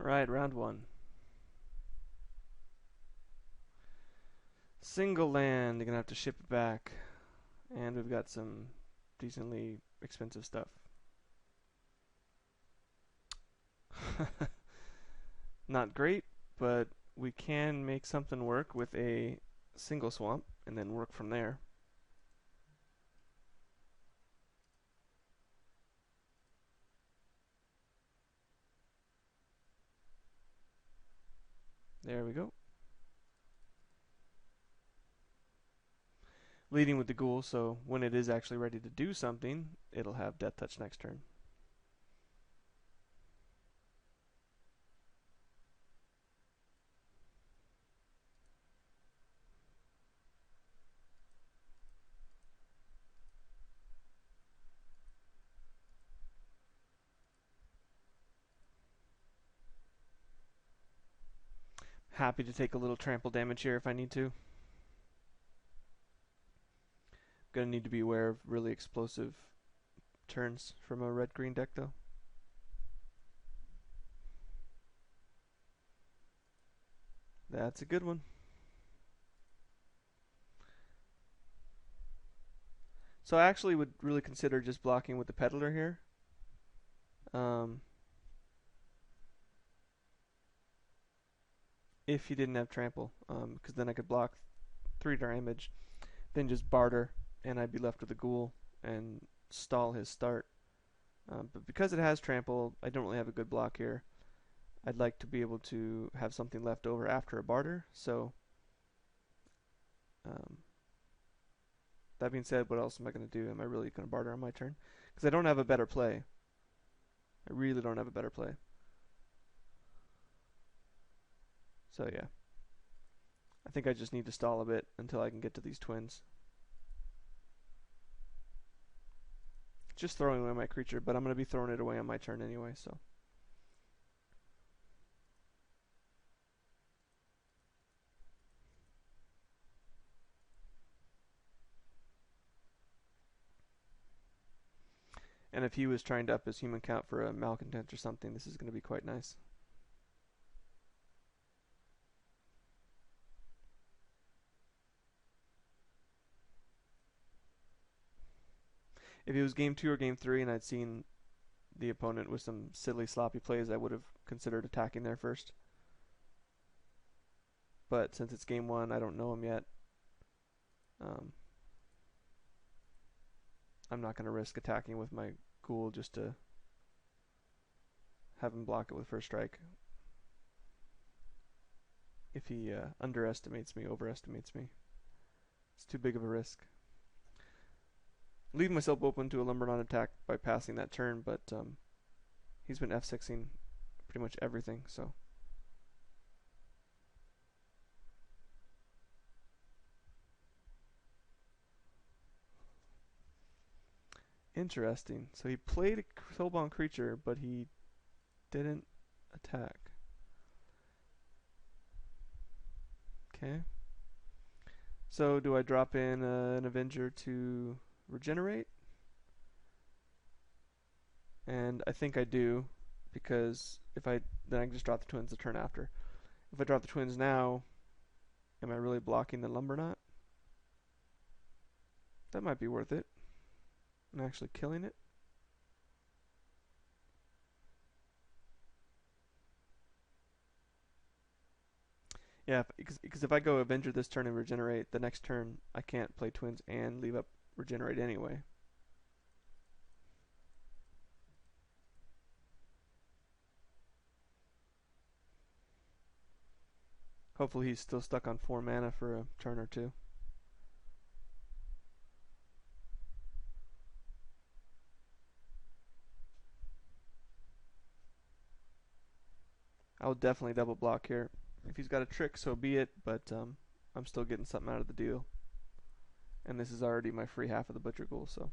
Alright, round one. Single land, you're gonna have to ship it back. And we've got some decently expensive stuff. Not great, but we can make something work with a single swamp and then work from there. There we go. Leading with the ghoul, so when it is actually ready to do something, it'll have Death Touch next turn. Happy to take a little trample damage here if I need to. Gonna need to be aware of really explosive turns from a red-green deck though. That's a good one. So I actually would really consider just blocking with the Peddler here. If he didn't have trample, because then I could block 3 damage, then just barter, and I'd be left with a ghoul and stall his start. But because it has trample, I don't really have a good block here. I'd like to be able to have something left over after a barter, so that being said, what else am I going to do? Am I really going to barter on my turn? Because I don't have a better play. I really don't have a better play. So yeah. I think I just need to stall a bit until I can get to these twins. Just throwing away my creature, but I'm going to be throwing it away on my turn anyway, so. And if he was trying to up his human count for a malcontent or something, this is going to be quite nice. If it was game 2 or game 3 and I'd seen the opponent with some silly sloppy plays, I would have considered attacking there first. But since it's game 1, I don't know him yet. I'm not going to risk attacking with my ghoul just to have him block it with first strike. If he underestimates me, overestimates me, it's too big of a risk. Leaving myself open to a Lumbernon attack by passing that turn, but he's been F6ing pretty much everything, so. Interesting. So he played a soulbound creature, but he didn't attack. Okay. So do I drop in an Avenger to regenerate? And I think I do, because if I then I can just drop the twins the turn after. If I drop the twins now, am I really blocking the Lumberknot? That might be worth it. I'm actually killing it. Yeah, because if I go Avenger this turn and regenerate, the next turn I can't play twins and leave up regenerate anyway. Hopefully he's still stuck on 4 mana for a turn or two. I will definitely double block here. If he's got a trick, so be it, but I'm still getting something out of the deal. And this is already my free half of the Butcher Ghoul, so.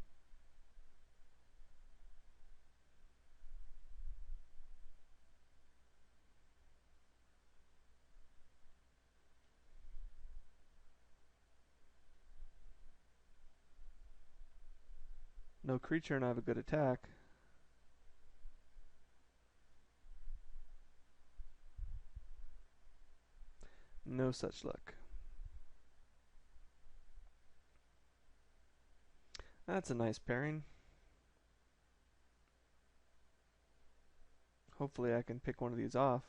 No creature and I have a good attack. No such luck. That's a nice pairing. Hopefully I can pick one of these off.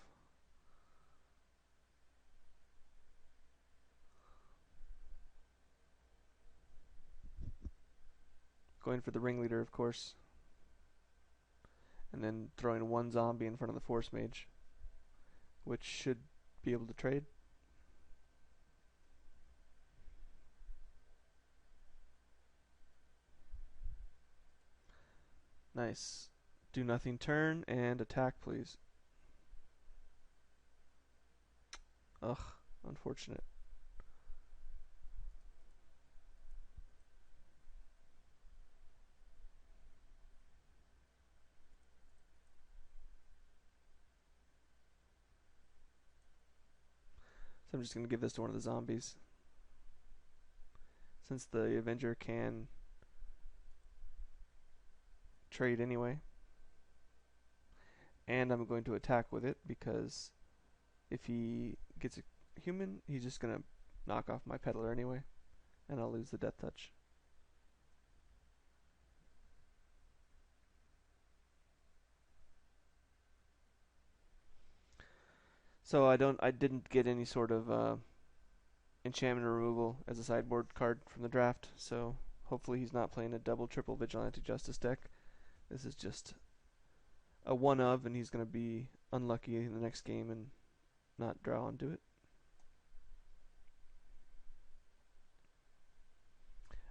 Going for the ringleader, of course. And then throwing one zombie in front of the force mage, which should be able to trade. Nice. Do nothing turn and attack, please. Ugh, unfortunate. So I'm just going to give this to one of the zombies. Since the Avenger can trade anyway. And I'm going to attack with it because if he gets a human, he's just going to knock off my peddler anyway. And I'll lose the death touch. So I didn't get any sort of enchantment removal as a sideboard card from the draft, so hopefully he's not playing a double triple vigilante justice deck. This is just a one of, and he's going to be unlucky in the next game and not draw onto it.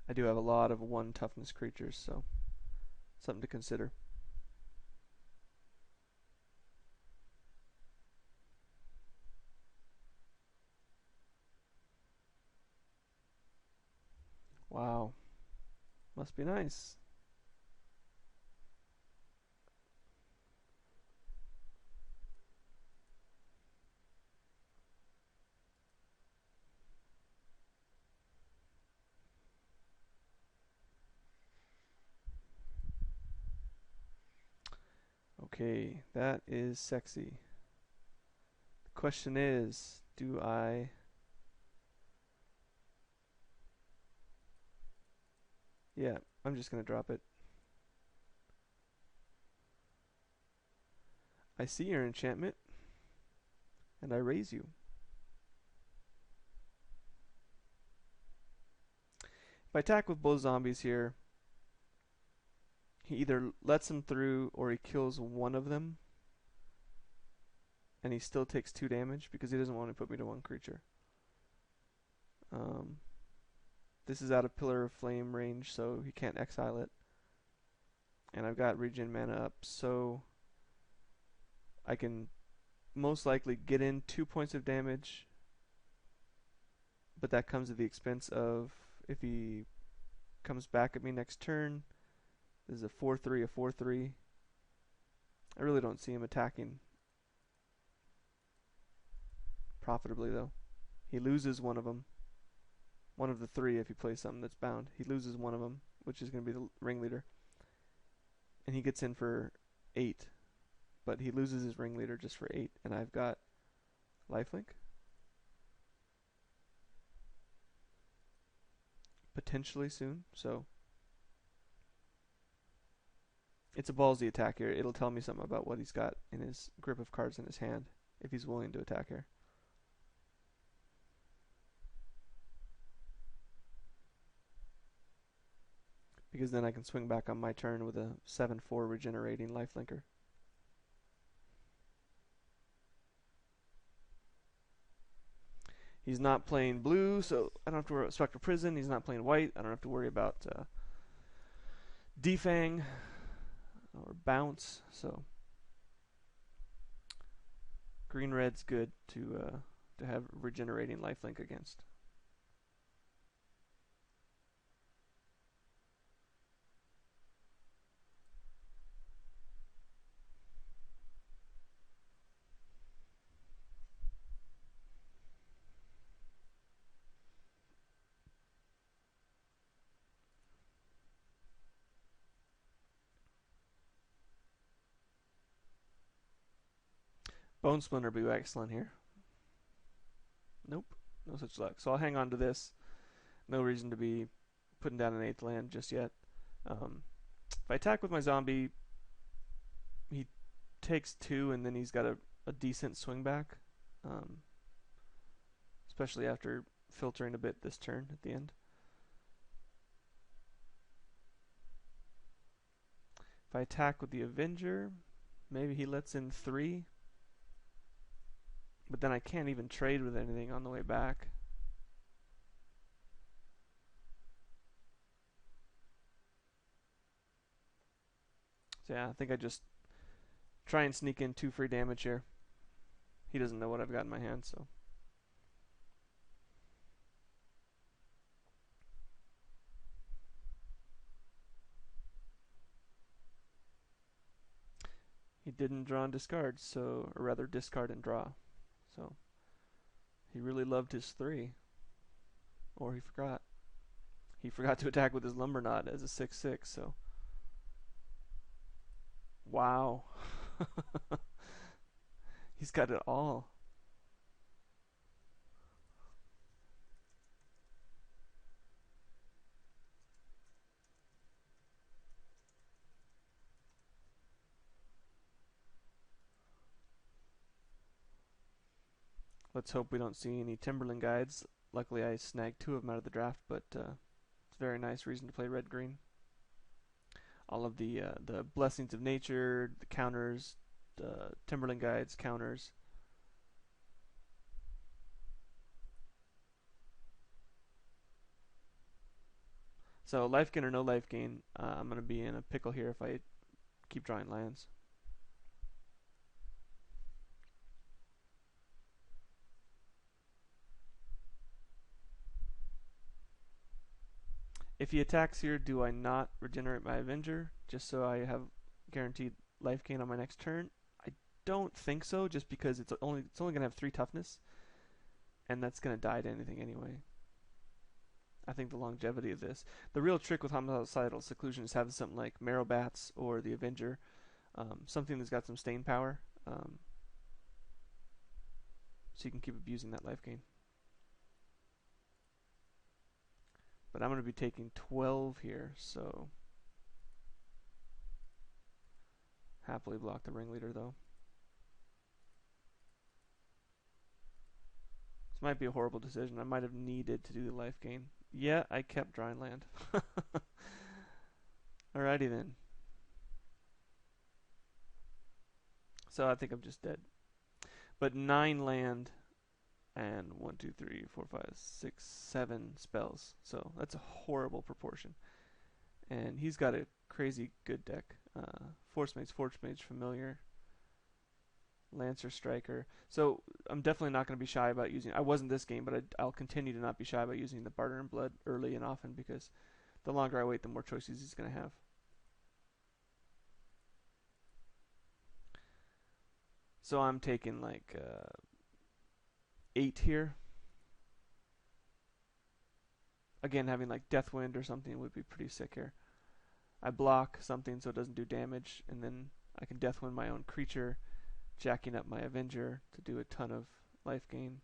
I do have a lot of 1 toughness creatures, so something to consider. Wow. Must be nice. Okay, that is sexy. The question is, do I... Yeah, I'm just going to drop it. I see your enchantment, and I raise you. If I attack with both zombies here, he either lets them through or he kills one of them, and he still takes 2 damage because he doesn't want to put me to 1 creature. This is out of Pillar of Flame range, so he can't exile it. And I've got regen mana up, so I can most likely get in 2 points of damage, but that comes at the expense of, if he comes back at me next turn, this is a 4-3, a 4-3. I really don't see him attacking profitably, though. He loses one of them. One of the 3 if he plays something that's bound. He loses one of them, which is going to be the ringleader. And he gets in for 8. But he loses his ringleader just for 8. And I've got lifelink. Potentially soon, so it's a ballsy attack here. It'll tell me something about what he's got in his grip of cards in his hand if he's willing to attack here. Because then I can swing back on my turn with a 7-4 regenerating lifelinker. He's not playing blue, so I don't have to worry about Spectral Prison. He's not playing white. I don't have to worry about Defang or Bounce. So green-red's good to have regenerating lifelink against. Bone Splinter would be excellent here. Nope, no such luck. So I'll hang on to this. No reason to be putting down an 8th land just yet. If I attack with my zombie, he takes 2, and then he's got a decent swing back, especially after filtering a bit this turn at the end. If I attack with the Avenger, maybe he lets in 3, but then I can't even trade with anything on the way back. So yeah, I think I just try and sneak in 2 free damage here. He doesn't know what I've got in my hand, so. He didn't draw and discard, so, or rather discard and draw. So he really loved his 3. Or he forgot. He forgot to attack with his Lumberknot as a 6/6, so. Wow. He's got it all. Let's hope we don't see any Timberland guides. Luckily I snagged 2 of them out of the draft, but it's a very nice reason to play red-green. All of the blessings of nature, the counters, the Timberland guides, counters. So life gain or no life gain, I'm going to be in a pickle here if I keep drawing lands. If he attacks here, do I not regenerate my Avenger just so I have guaranteed life gain on my next turn? I don't think so, just because it's only going to have 3 toughness, and that's going to die to anything anyway. I think the longevity of this. The real trick with Homicidal Seclusion is having something like Marrow Bats or the Avenger, something that's got some staying power, so you can keep abusing that life gain. But I'm going to be taking 12 here, so happily block the Ringleader though. This might be a horrible decision. I might have needed to do the life gain. Yeah, I kept drawing land. Alrighty then. So I think I'm just dead. But 9 land and 1, 2, 3, 4, 5, 6, 7 spells. So that's a horrible proportion. And he's got a crazy good deck. Force Mage, Familiar, Lancer, Striker. So I'm definitely not going to be shy about using. I wasn't this game, but I'll continue to not be shy about using the Barter and Blood early and often, because the longer I wait, the more choices he's going to have. So I'm taking like 8 here. Again, having like Deathwind or something would be pretty sick here. I block something so it doesn't do damage, and then I can Deathwind my own creature, jacking up my Avenger to do a ton of life gain.